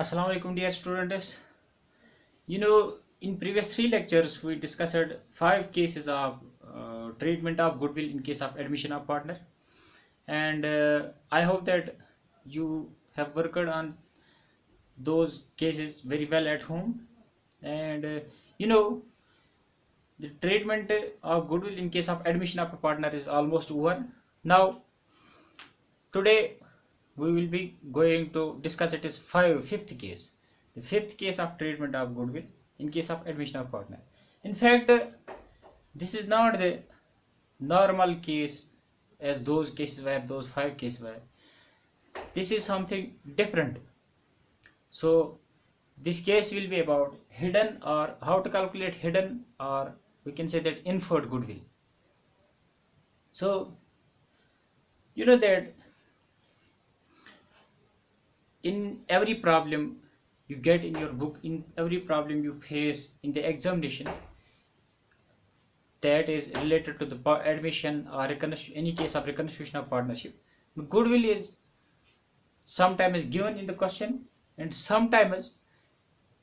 Assalamu alaikum dear students. In previous three lectures we discussed five cases of treatment of goodwill in case of admission of partner, and I hope that you have worked on those cases very well at home. And you know the treatment of goodwill in case of admission of a partner is almost over. Now today we will be going to discuss it is fifth case, the fifth case of treatment of goodwill in case of admission of partner. In fact, this is not the normal case as those cases were, those five cases were. This is something different. So this case will be about hidden, or how to calculate hidden, or we can say that inferred goodwill. So you know that in every problem you get in your book, in every problem you face in the examination that is related to the admission or any case of reconstitution of partnership, the goodwill is sometimes given in the question, and sometimes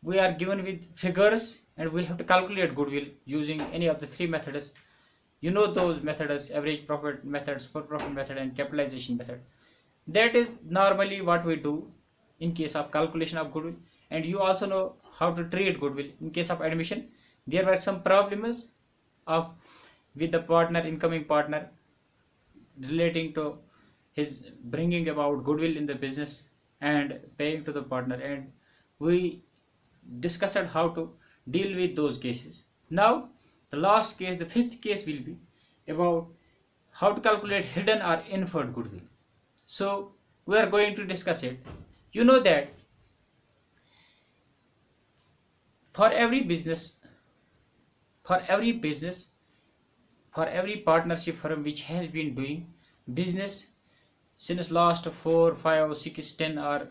we are given with figures and we have to calculate goodwill using any of the three methods. You know those methods: average profit method, super profit method, and capitalization method. That is normally what we do in case of calculation of goodwill. And you also know how to treat goodwill in case of admission. There were some problems of with the partner, incoming partner, relating to his bringing about goodwill in the business and paying to the partner, and we discussed how to deal with those cases. Now the last case, the fifth case, will be about how to calculate hidden or inferred goodwill. So we are going to discuss it. You know that for every business, for every partnership firm which has been doing business since last 4, 5, 6, 10 or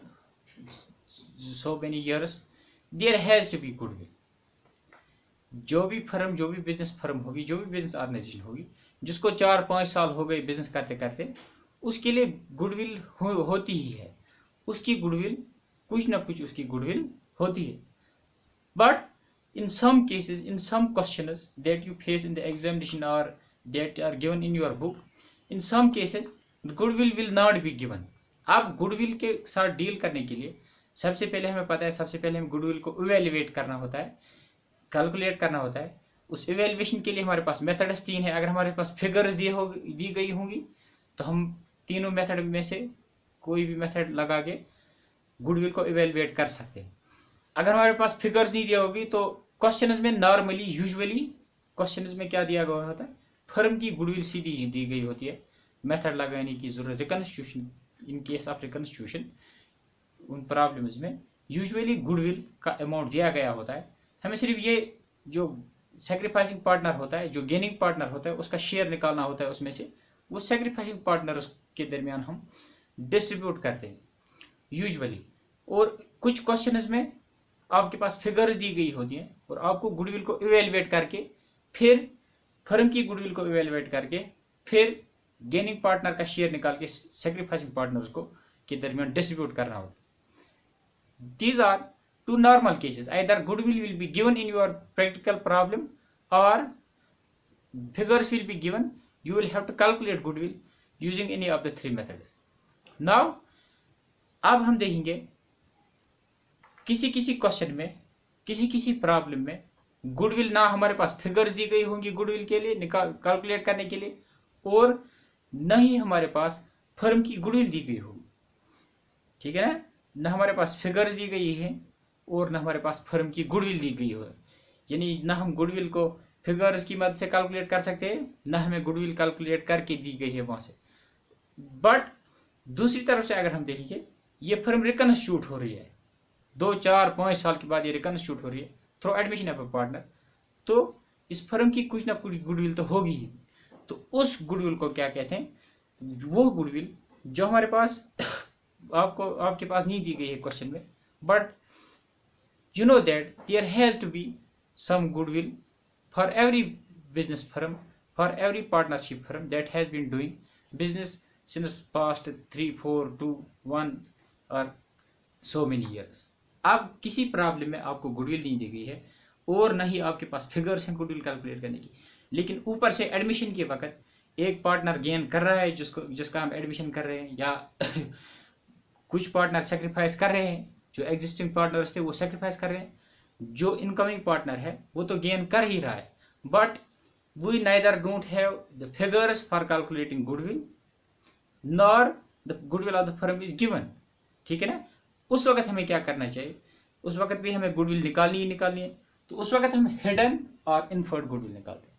so many years, there has to be goodwill. जो भी firm, जो भी business firm होगी, जो भी business organisation होगी, जिसको 4-5 साल हो गए बिजनेस करते करते, उसके लिए गुडविल होती ही है. उसकी गुडविल कुछ ना कुछ उसकी गुडविल होती है. But in some cases, in some questions that you face in the examination or that are given in your book, in some cases goodwill will not be given. आप गुडविल के साथ deal करने के लिए सबसे पहले हमें पता है, सबसे पहले हमें गुडविल को इवेल्युएट करना होता है, कैलकुलेट करना होता है. उस इवेल्युएशन के लिए हमारे पास मेथड्स 3 है. अगर हमारे पास फिगर्स दी गई होंगी तो हम तीनों मेथड में से कोई भी मेथड लगा के गुडविल को इवेल्युएट कर सकते हैं. अगर हमारे पास फिगर्स नहीं दिया होगी तो क्वेश्चंस में नॉर्मली यूजुअली क्वेश्चंस में क्या दिया गया होता है, फर्म की गुडविल सीधी दी गई होती है, मेथड लगाने की जरूरत. Reconstitution, in case of reconstitution, उन प्रॉब्लम्स में यूजुअली गुडविल का अमाउंट दिया गया होता है. हमें सिर्फ ये जो सेक्रीफाइसिंग पार्टनर होता है, जो गेनिंग पार्टनर होता है, उसका शेयर निकालना होता है. उसमें से वो सेक्रीफाइसिंग पार्टनर्स के दरमियान हम डिस्ट्रीब्यूट करते हैं यूजुअली. और कुछ क्वेश्चंस में आपके पास फिगर्स दी गई होती हैं और आपको गुडविल को इवेल्युएट करके, फिर फर्म की गुडविल को इवेल्युएट करके, फिर गेनिंग पार्टनर का शेयर निकाल के सेक्रीफाइसिंग पार्टनर्स को के दरमियान डिस्ट्रीब्यूट करना होता है. These are two normal cases. Either goodwill will be given in your practical problem or figures will be given. You will have to calculate goodwill using any of the three methods. Now अब हम देखेंगे किसी किसी question में, किसी किसी problem में goodwill ना हमारे पास फिगर्स दी गई होंगी गुडविल के लिए कैलकुलेट करने के लिए, और न ही हमारे पास फर्म की गुडविल दी गई होगी. ठीक है ना? न हमारे पास फिगर्स दी गई है और न हमारे पास फर्म की गुडविल दी गई हो. यानी न हम गुडविल को फिगर्स की मदद से कैलकुलेट कर सकते हैं, न हमें गुडविल कैलकुलेट करके दी गई है वहां से. बट दूसरी तरफ से अगर हम देखेंगे, ये फर्म रिकंस्टिट्यूट हो रही है 2, 4, 5 साल के बाद, ये रिकंस्टिट्यूट हो रही है through admission of A partner, तो इस फर्म की कुछ ना कुछ गुडविल तो होगी ही. तो उस गुडविल को क्या कहते हैं? वो गुडविल जो हमारे पास आपके पास नहीं दी गई है क्वेश्चन में, but you know that there has to be some goodwill for every business firm, for every partnership firm that has been doing business since past 3, 4, 2, 1 or so many years. अब किसी problem में आपको goodwill नहीं दी गई है और न ही आपके पास फिगर्स हैं गुडविल कैलकुलेट करने की, लेकिन ऊपर से एडमिशन के वक्त एक पार्टनर गेन कर रहा है जिसका हम एडमिशन कर रहे हैं, या कुछ पार्टनर सेक्रीफाइस कर रहे हैं, जो एग्जिस्टिंग पार्टनर्स थे वो सेक्रीफाइस कर रहे हैं, जो इनकमिंग पार्टनर है वो तो गेन कर ही रहा है, but we neither don't have the figures for calculating goodwill nor the goodwill of the firm is given. ठीक है ना। उस वक्त हमें क्या करना चाहिए, उस वक्त भी हमें गुडविल निकालनी है, तो उस वक्त हम हिडन और इनफर्ड गुडविल निकालते हैं।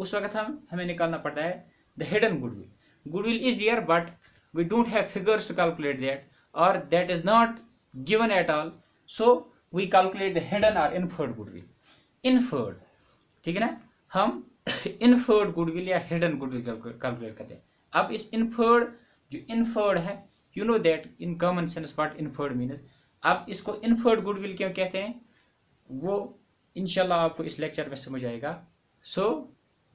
उस वक्त हमें निकालना पड़ता है the hidden goodwill. Goodwill is there but we don't have figures to calculate that और that is not given at all, so we calculate the hidden और इनफर्ड गुडविल। इनफर्ड, ठीक है ना, हम इनफर्ड गुडविल या हिडन गुडविल कैलकुलेट करते हैं। अब इस इनफर्ड, जो इनफर्ड है, you know that in common sense what inferred means. अब इसको इनफर्ड गुडविल क्यों कहते हैं वो इंशाल्लाह आपको इस लेक्चर में समझ आएगा। So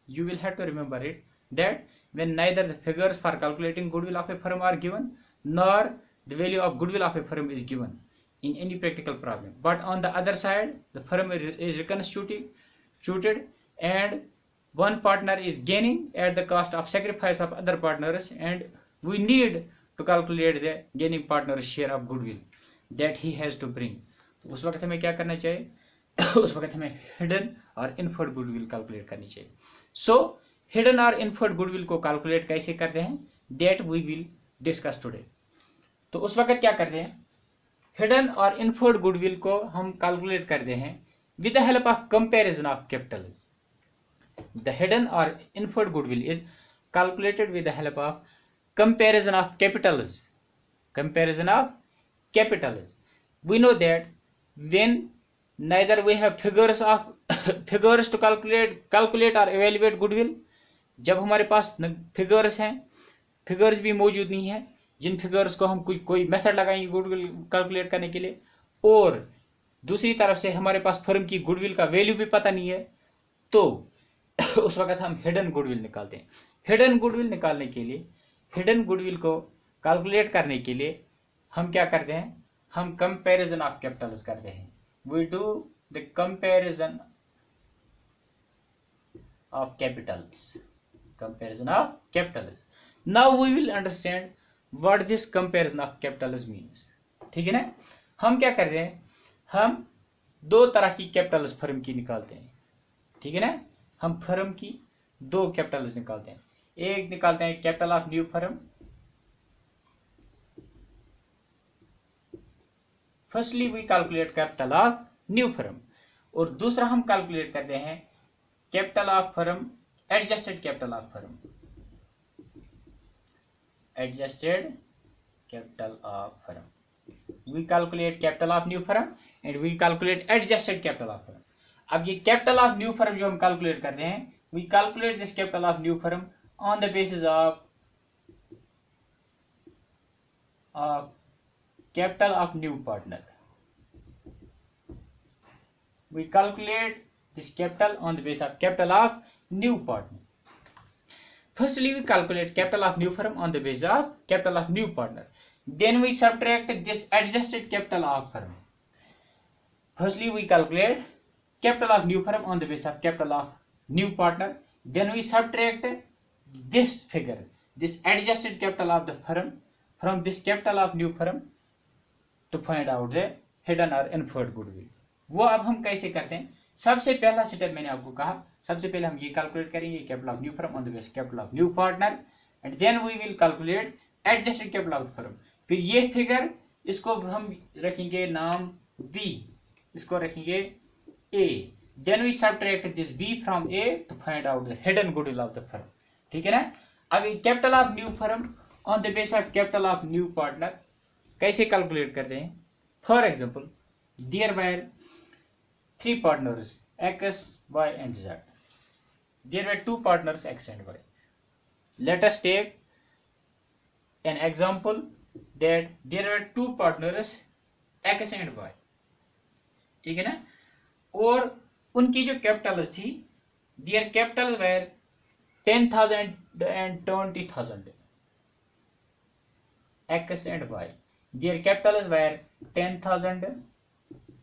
you will have to remember it that when neither the figures for calculating goodwill of a firm are given nor the value of goodwill of a firm is given in any practical problem, but on the other side the firm is reconstituted and one partner is gaining at the cost of sacrifice of other partners, and we need to calculate the gaining partner's share of goodwill that he has to bring। तो उस वक्त हमें क्या करना चाहिए उस वक्त हमें हिडन और इनफर्ड गुडविल कैलकुलेट करनी चाहिए। सो हिडन और इनफर्ड गुडविल को कैलकुलेट कैसे करते हैं that we will discuss today. तो उस वक्त क्या करते हैं, हिडन और इनफर्ड गुडविल को हम कैलकुलेट करते हैं with the help of comparison of capitals. The hidden और inferred goodwill is calculated with the help of comparison of capitals. Comparison of capitals, we know that when neither we have figures to calculate or evaluate goodwill, जब हमारे पास figures हैं, figures भी मौजूद नहीं है जिन figures को हम कोई मेथड लगाएंगे गुडविल कैलकुलेट करने के लिए, और दूसरी तरफ से हमारे पास फर्म की गुडविल का वैल्यू भी पता नहीं है, तो उस वक्त हम हिडन गुडविल निकालते हैं। हिडन गुडविल निकालने के लिए, हिडन गुडविल को कैलकुलेट करने के लिए हम क्या करते हैं, हम कंपैरिजन ऑफ कैपिटल्स करते हैं। We do the comparison of capitals, comparison of capitals। now we will understand what this comparison of capitals means। ठीक है ना। हम क्या कर रहे हैं, हम दो तरह की कैपिटल्स फर्म की निकालते हैं। ठीक है ना, हम फर्म की दो कैपिटल्स निकालते हैं। एक निकालते हैं capital of new firm, firstly we calculate capital of new firm, और दूसरा हम कैलकुलेट करते हैं capital of firm, adjusted capital of firm, adjusted capital of firm। we calculate capital of new firm and we calculate adjusted capital of firm। अब ये capital of new firm जो हम calculate करते हैं, we calculate this capital of new firm on the basis of capital of new partner। we calculate this capital on the basis of capital of new partner। firstly we calculate capital of new firm on the basis of capital of new partner, then we subtract this adjusted capital of firm। firstly we calculate capital of new firm on the basis of capital of new partner, then we subtract this figure, this adjusted capital of the firm from this capital of new firm to find out the hidden or inferred goodwill। वो अब हम कैसे करते हैं, सबसे पहला step मैंने आपको कहा, सबसे पहले हम ये कैलकुलेट करेंगे capital of new firm on the basis capital of new partner, and then we will calculate adjusted capital of firm. फिर ये फिगर, इसको हम रखेंगे नाम बी, इसको रखेंगे A, then we subtract this B from A to find out the hidden goodwill of the firm. ठीक है ना। अब ये capital of new firm on the basis of capital of new partner कैसे कैलकुलेट करते हैं। For example, there were three partners X, Y and Z। there were two partners X and Y। let us take an example that there were two partners X and Y। ठीक है ना, और उनकी जो Capitals थी, their capital were 10,000 and 20,000। X and Y, their capitals were 10,000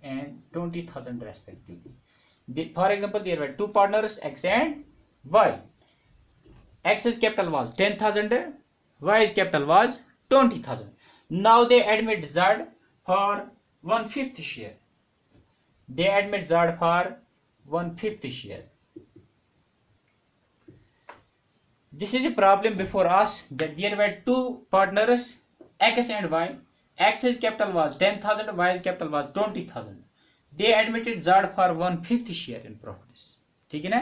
and 20,000 respectively. For example, there were two partners, X and Y. X's capital was 10,000, Y's capital was 20,000. Now they admit Z for 1/5 share. They admit Z for 1/5 share. This is a problem before us, that there were two partners, X and Y. X's capital was 10,000, Y's capital was 20,000. They admitted Z for 1/5 share in profits. ठीक है ना?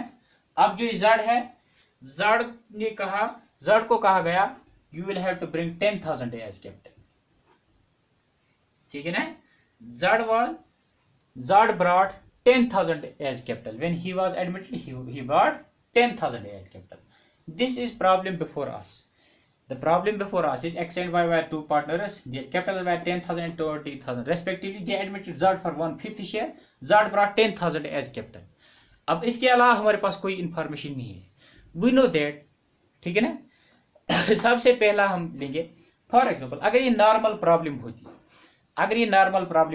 अब जो Z है, Z ने कहा, Z को कहा गया you will have to bring 10,000 as capital. ठीक है ना? Z brought 10,000 as capital. When he was admitted, he brought 10,000 as capital. This is problem before us. The problem before us is X and Y were two partners. Their capital were 10,000 and 20,000 respectively. They admitted Z for 1/5 share. Z brought 10,000 as capital. अब इसके अलावा हमारे पास कोई information नहीं है. We know that. ठीक है ना? सबसे पहला हम लेंगे, फॉर एग्जाम्पल अगर ये नॉर्मल प्रॉब्लम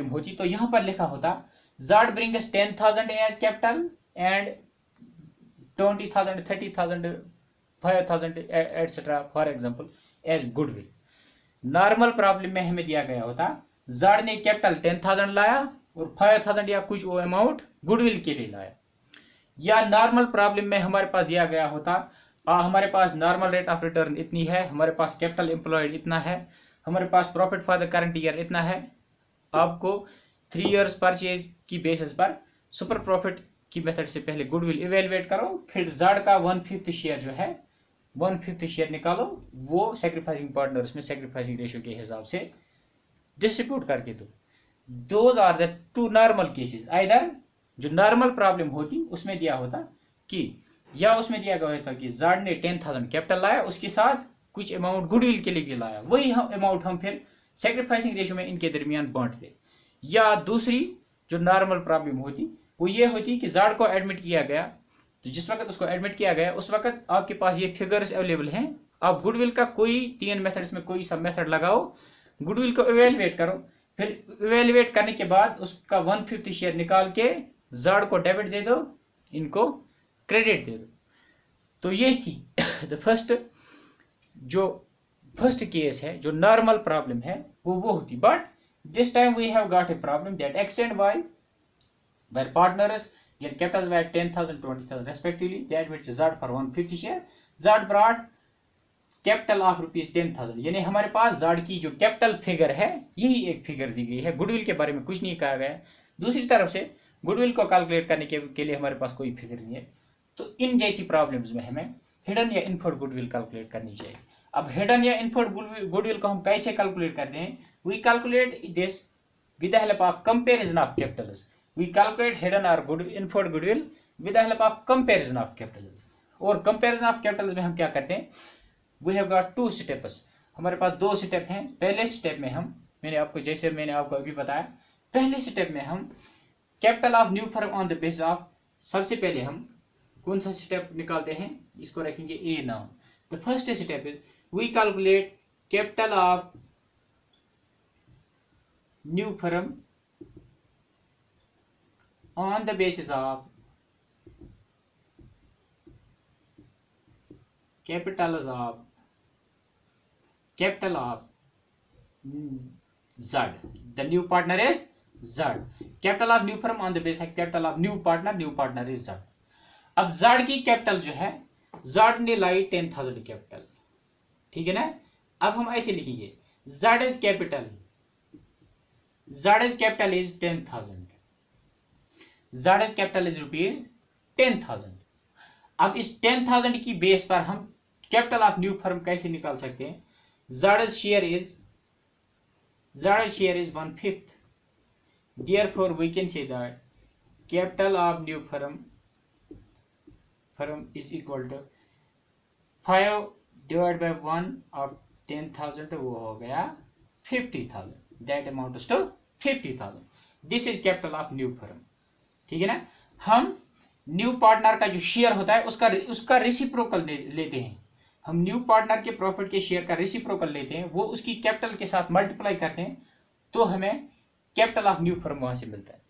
होती, तो यहां पर लिखा होता Z brings 10,000 as capital and 20,000, 30,000, 5,000 etc. For example as goodwill. Normal problem में हमें दिया गया होता Z ने कैपिटल 10,000 लाया और 5,000 या कुछ वो अमाउंट गुडविल के लिए लाया. या नॉर्मल प्रॉब्लम में हमारे पास दिया गया होता हमारे पास नॉर्मल रेट ऑफ रिटर्न इतनी है, हमारे पास कैपिटल एम्प्लॉयड इतना है, हमारे पास profit for the current year इतना है. आपको 3 इयर्स परचेज की बेसिस पर सुपर प्रॉफिट की मेथड से पहले गुडविल इवेलुएट करो, फिर Z का 1/5 शेयर जो है 1/5 शेयर निकालो, वो सैक्रिफाइसिंग पार्टनर्स में सैक्रिफाइसिंग रेशियो के हिसाब से डिस्ट्रीब्यूट करके दो. Those are the two normal cases. Either जो नॉर्मल प्रॉब्लम होती उसमें दिया होता कि, या उसमें दिया गया था कि Z ने 10,000 कैपिटल लाया, उसके साथ कुछ अमाउंट गुडविल के लिए भी लाया, वही अमाउंट हम फिर सैक्रिफाइसिंग रेशियो में इनके दरमियान बांटते. या दूसरी जो नॉर्मल प्रॉब्लम होती वो ये होती कि Z को एडमिट किया गया, तो जिस वक्त उसको एडमिट किया गया उस वक्त आपके पास ये फिगर्स अवेलेबल हैं, आप गुडविल का कोई 3 मेथड्स में कोई सब मेथड लगाओ, गुडविल को इवेलुएट करो, फिर इवेलुएट करने के बाद उसका 1/5 शेयर निकाल के Z को डेबिट दे दो, इनको क्रेडिट दे दो. तो ये थी द फर्स्ट केस है, जो नॉर्मल प्रॉब्लम है वो होती. But this time we have got a problem that X and Y were partners. Their capitals were 10,000, 20,000 respectively. They admitted Z for 1/5 share. Z brought capital of ₹10,000. यानी हमारे पास Z की जो capital figure है यही एक फिगर दी गई है, goodwill के बारे में कुछ नहीं कहा गया. दूसरी तरफ से गुडविल को कैलकुलेट करने के लिए हमारे पास कोई फिगर नहीं है. तो इन जैसी प्रॉब्लम्स में हमें हिडन या इन्फर्ड गुडविल कैलकुलेट करनी चाहिए. अब हिडन या इन्फर्ड गुडविल को हम कैसे कैलकुलेट करते हैं? We calculate this with the help of comparison of capitals. We calculate hidden और inferred goodwill with the help of comparison of capitals. और कंपैरिजन ऑफ कैपिटल्स में हम क्या करते हैं? We have got 2 steps. हमारे पास 2 स्टेप हैं. पहले स्टेप में हम मैंने आपको अभी बताया, पहले स्टेप में हम capital of new firm on the basis of, सबसे पहले हम कौन सा स्टेप निकालते हैं, इसको रखेंगे A now. The first step is we calculate capital of new firm on the basis of capital of Z. The new partner is Z. Capital of new firm on the basis of capital of new partner is Z. अब Z की capital जो है, Z ने लाई 10,000 capital. ठीक है ना? अब हम ऐसे लिखेंगे Z's capital is 10,000. Z's capital is ₹10,000. अब इस 10,000 की बेस पर हम कैपिटल ऑफ न्यू फर्म कैसे निकाल सकते हैं? Z's share is 1/5. Therefore we can say that capital of new firm is equal to 5 divided by 1 of 10,000, वो हो गया 50,000. That amounts to 50,000. This is capital of new firm. ठीक है ना? हम न्यू पार्टनर का जो शेयर होता है उसका रेसिप्रोकल लेते हैं. हम न्यू पार्टनर के प्रॉफिट के शेयर का रेसिप्रोकल लेते हैं, वो उसकी कैपिटल के साथ मल्टीप्लाई करते हैं, तो हमें कैपिटल ऑफ न्यू फर्म वहां से मिलता है.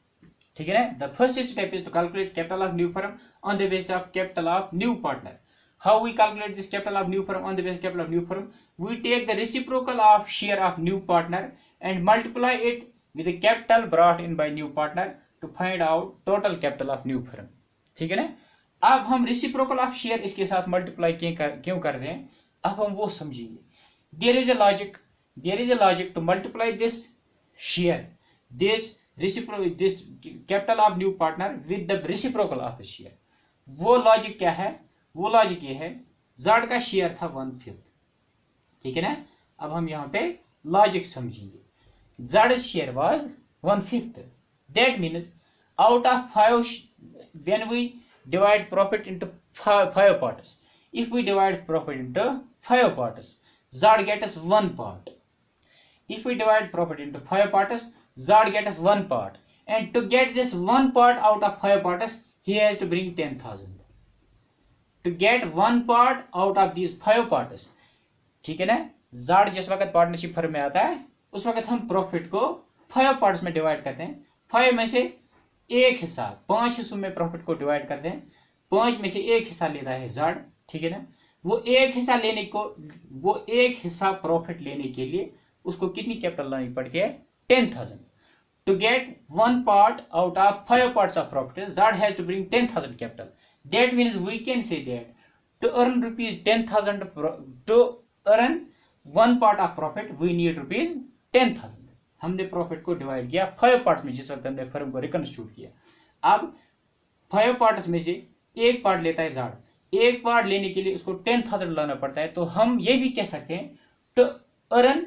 ठीक है ना. The first step is to calculate capital of new firm on the basis of capital of new partner. How we calculate this capital of new firm on the basis capital of new firm? We take the reciprocal of share of new partner and multiply it with the capital brought in by new partner to find out total capital of new firm. ठीक है ना. अब हम reciprocal of share इसके साथ multiply क्यों कर रहे हैं, अब हम वो समझेंगे. There is a logic to multiply this share, this capital of new partner with the reciprocal of the share. वो लॉजिक क्या है? वो लॉजिक ये है, Z का शेयर था 1/5. ठीक है ना. अब हम यहाँ पे लॉजिक समझेंगे. Z share was 1/5. That means out of 5, when we divide profit into 5 parts, if we divide profit into 5 parts, Z get us 1 part. If we divide profit into 5 parts, Z get us 1 part, and to get this 1 part out of 5 parts, he has to bring 10,000. To get 1 part out of these 5 parts, ठीक है ना. Z जिस वक्त partnership firm में आता है उस वक्त हम प्रॉफिट को 5 पार्ट्स में डिवाइड करते हैं. 5 में से एक हिस्सा, 5 हिस्सों में प्रॉफिट को डिवाइड करते हैं. 5 में से एक हिस्सा लेता है Z. ठीक है ना. वो एक हिस्सा प्रॉफिट लेने के लिए उसको कितनी कैपिटल लानी पड़ती है? 10,000. To get 1 part out of 5 parts of profit, Z has to bring 10,000 capital. That means we can say that to earn rupees 10,000, to earn 1 part of profit we need rupees 10,000. हमने profit को divide किया 5 parts में जिस वक्त हमने firm को रिकंस्टिट्यूट किया. अब 5 पार्ट्स में से एक पार्ट लेता है Z. एक पार्ट लेने के लिए उसको 10,000 लाना पड़ता है. तो हम ये भी कह सकते हैं to earn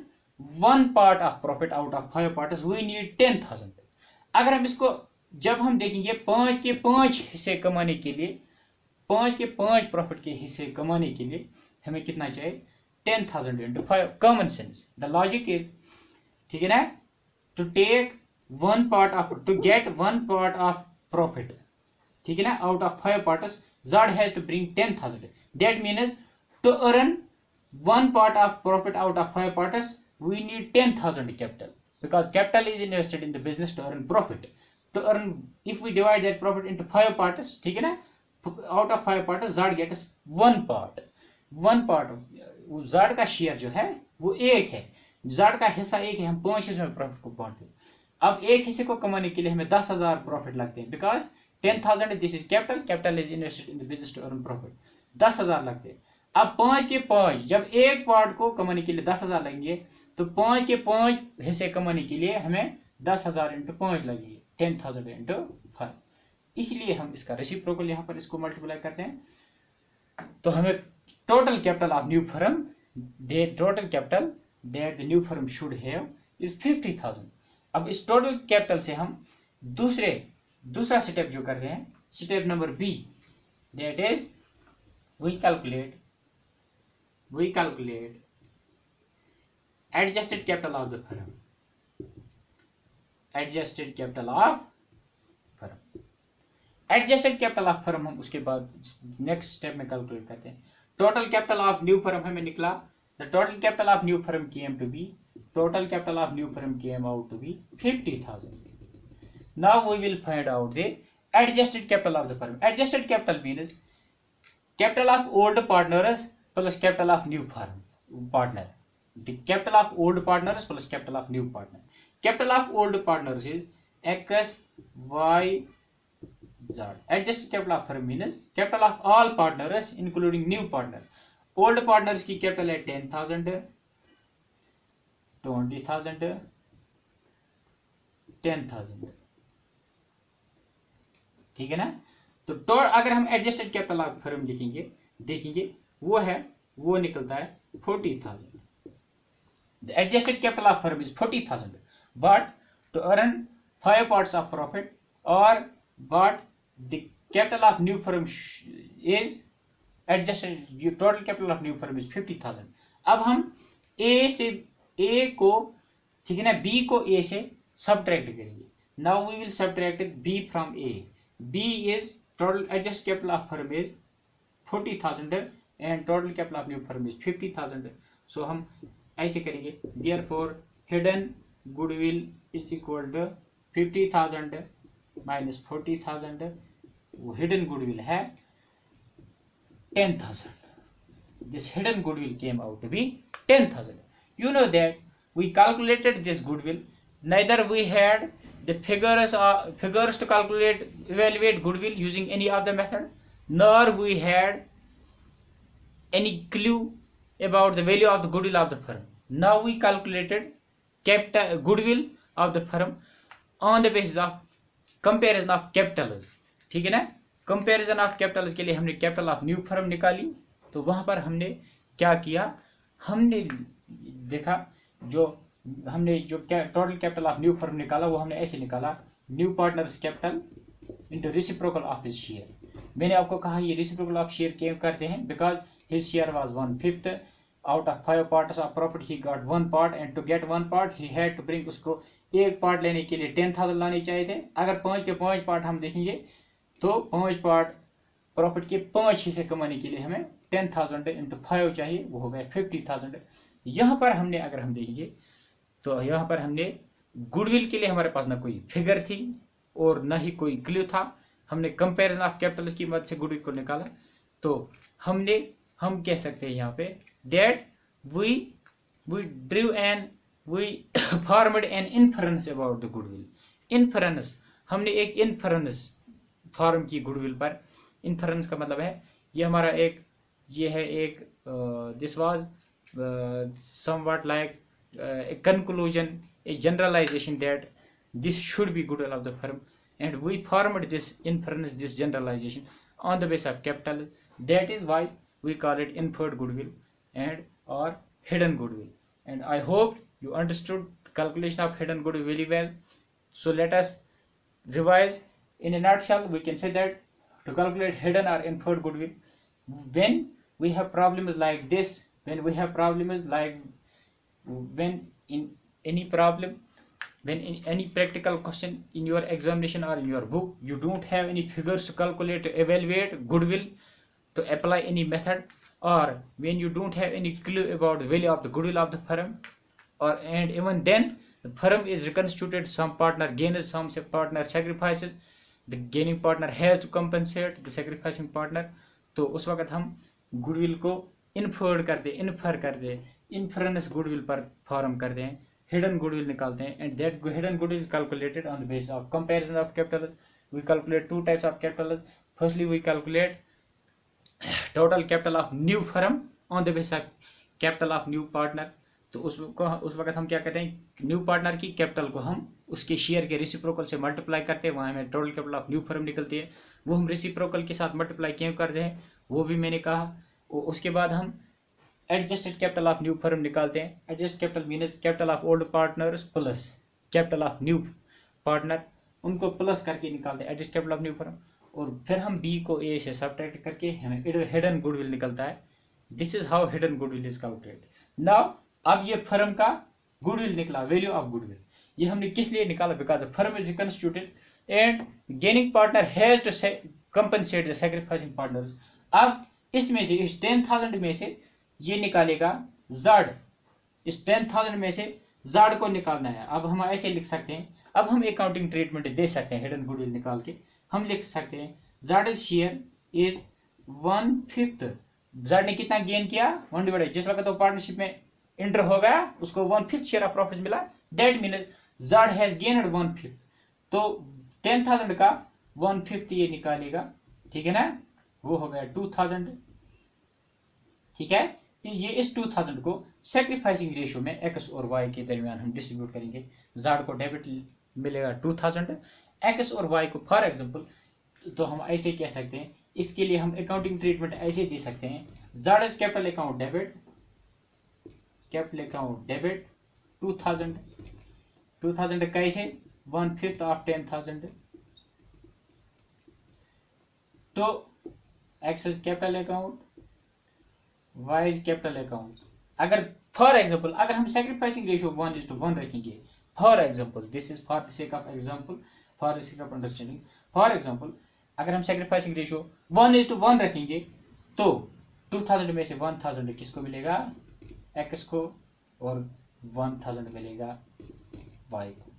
1 part of profit out of 5 parts we need 10,000. अगर हम इसको जब हम देखेंगे 5 के 5 हिस्से कमाने के लिए, 5 के 5 प्रॉफिट के हिस्से कमाने के लिए हमें कितना चाहिए? 10,000 into 5. Common sense. The logic is, ठीक है ना, to take 1 part of, to get 1 part of profit, ठीक है ना, out of 5 parts, Z has to bring 10,000. That means to earn 1 part of profit out of 5 parts, we need 10,000 capital, because capital is invested in the business to earn profit. To earn, if we divide that profit into 5 parts, ठीक है ना, out of 5 parts, Z gets 1 part. 1 part Z का share जो है वो एक है, Z का हिस्सा एक है. हम 5 हिस्सों में प्रॉफिट को बांटते हैं. अब एक हिस्से को कमाने के लिए हमें 10,000 प्रॉफिट लगते हैं, because 10,000 this is capital is invested in the business to earn profit. 10,000 लगते हैं. अब 5 के 5, जब एक पार्ट को कमाने के लिए 10,000 लगेंगे तो 5 के 5 हिस्से कमाने के लिए हमें 10,000 into 5 लगेंगे, 10,000 into 5. इसलिए हम इसका रेसिप्रोकल यहाँ पर इसको मल्टीप्लाई करते हैं. तो हमें total capital of new firm, total capital that the new firm should have is 50,000. अब इस टोटल कैपिटल से हम दूसरा स्टेप जो कर रहे हैं, step number B, that is we calculate adjusted capital of the firm. Adjusted capital of firm. Adjusted capital of firm हम उसके बाद नेक्स्ट स्टेप में कैलकुलेट करते हैं. Total capital of new firm हमें निकला, the total capital of new firm came to be, total capital of new firm came out to be 50,000. Now we will find out the adjusted capital of the firm. Adjusted capital means capital of old partners plus capital of new partner. The capital of old partners plus capital of new partner. Capital of old partners is X, Y, Z. Adjusted capital of firm means capital of all partners including new partner. Old partners की capital है 10,000, 20,000, 10,000. ठीक है ना. तो अगर हम adjusted capital of firm लिखेंगे, देखेंगे वो निकलता है 40,000. The adjusted capital of firm is 40,000, but to earn 5 parts of profit और but the capital of new firm is adjusted, total capital of new firm is 50,000. अब हम ए को, ठीक है ना, बी को ए से सब्ट्रैक्ट करेंगे. Now we will subtract B from A. B is total adjusted capital of firm is 40,000 and total capital of new firm is 50,000. So हम ऐसे करेंगे. Therefore hidden goodwill is equal to 50,000 minus 40,000, hidden goodwill है 10,000. This hidden goodwill came out to be 10,000. You know that we calculated this goodwill. Neither we had the figures to evaluate goodwill using any of the method, nor we had any clue about the value of the goodwill of the firm. Now we calculated goodwill of the firm on the basis of comparison of capitals. ठीक है ना. Comparison of Capitals के लिए हमने capital of new firm निकाली. तो वहां पर हमने क्या किया, हमने देखा जो total capital of new firm निकाला वो हमने ऐसे निकाला, new partners capital into reciprocal of his share. मैंने आपको कहा ये रेसिप्रोकल ऑफ शेयर क्यों करते हैं, because his share was 1/5 out of 5 parts of property. He got 1 part and to get 1 part he had to bring, उसको एक part लेने के लिए 10,000 लाने चाहिए थे. अगर 5 के 5 पार्ट हम देखेंगे तो 5 पार्ट प्रॉफिट के 5 हिस्से कमाने के लिए हमें 10,000 इंटू 5 चाहिए, वो हो गया 50,000. यहाँ पर हमने अगर हम देखेंगे तो यहाँ पर हमने गुडविल के लिए हमारे पास ना कोई फिगर थी और ना ही कोई क्लू था. हमने कंपैरिजन ऑफ कैपिटल्स की मदद से गुडविल को निकाला. तो हम कह सकते हैं यहाँ पे that we formed an inference about the goodwill. Inference, हमने एक इन्फरेंस फॉर्म की गुडविल पर. इन्फरेंस का मतलब है ये है एक this was something like a conclusion, a generalization that this should be goodwill of the firm, and we formed this inference, this generalization on the basis of capital. That is why we call it inferred goodwill and or hidden goodwill. And I hope you understood the calculation of hidden goodwill very well. So let us revise. In a nutshell, we can say that to calculate hidden or inferred goodwill, when we have problems like this, when in any practical question in your examination or in your book, you don't have any figures to calculate, to evaluate goodwill, to apply any method, or when you don't have any clue about the value of the goodwill of the firm, and even then the firm is reconstituted, some partner gains, some partner sacrifices, the gaining partner has to compensate the sacrificing partner. तो उस वक्त हम goodwill को infer करते हैं, inference goodwill पर form करते हैं, हिडन गुडविल निकालते हैं. And that hidden goodwill is calculated on the basis of comparison of capital. We calculate 2 types of capital. Firstly we calculate total capital of new firm on the basis of capital of new partner. तो उस वक्त हम क्या कहते हैं, new partner की capital को हम उसके शेयर के रेसिप्रोकल से मल्टीप्लाई करते हैं, वहाँ हमें total capital of new firm निकलती है. वो हम रेसिप्रोकल के साथ मल्टीप्लाई क्यों करते हैं वो भी मैंने कहा. उसके बाद हम adjusted capital of new firm निकालते हैं. Adjust capital means capital of old partners plus capital of new partner, उनको प्लस करके निकालते हैं adjust capital of new firm. और फिर हम बी को ए से सब्ट्रैक्ट करके हमें हिडन गुडविल निकलता है. This is how hidden goodwill is calculated. Now अब ये फर्म का गुडविल निकला, वैल्यू ऑफ गुडविल. ये हमने किस लिए निकाला, because the firm is reconstituted and gaining partner has to compensate the sacrificing partners. अब इसमें से इस 10,000 में से ये निकालेगा ज़ड, इस 10,000 में से ज़ड को निकालना है. अब हम ऐसे लिख सकते हैं, अब हम अकाउंटिंग ट्रीटमेंट दे सकते हैं हिडन गुडविल निकाल के. हम लिख सकते हैं ज़ड शेयर इज 1/5. ज़ड ने कितना गेन किया, 1/, जिस वक्त वो पार्टनरशिप में एंटर हो गया उसको 1/5 शेयर ऑफ प्रॉफिट मिला. That means Z has gained 1/5. तो 10,000 का 1/5 ये निकालेगा, ठीक है ना, वो हो गया 2,000. ठीक है, ये इस 2,000 को सैक्रिफाइसिंग रेशियो में एक्स और वाई के दरमियान हम डिस्ट्रीब्यूट करेंगे. ज़ड को डेबिट मिलेगा 2,000, एक्स और वाई को फॉर एग्जांपल तो हम ऐसे कह सकते हैं. इसके लिए हम अकाउंटिंग ट्रीटमेंट ऐसे दे सकते हैं, Z is capital account debit 2,000 कैसे 1/5 ऑफ 10,000. तो X is capital account, Y is capital account. अगर फॉर एग्जांपल अगर हम सैक्रिफाइसिंग रेशियो 1:1 रखेंगे, for example this is for the sake of example, for the sake of understanding. For example अगर हम sacrificing ratio 1:1 रखेंगे तो 2,000 में से 1,000 किसको मिलेगा, एक्स को, और 1,000 मिलेगा वाई को.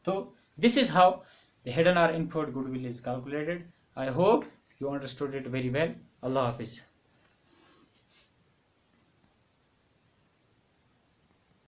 तो this is how The hidden or inferred goodwill is calculated. I hope you understood it very well. Allah Hafiz.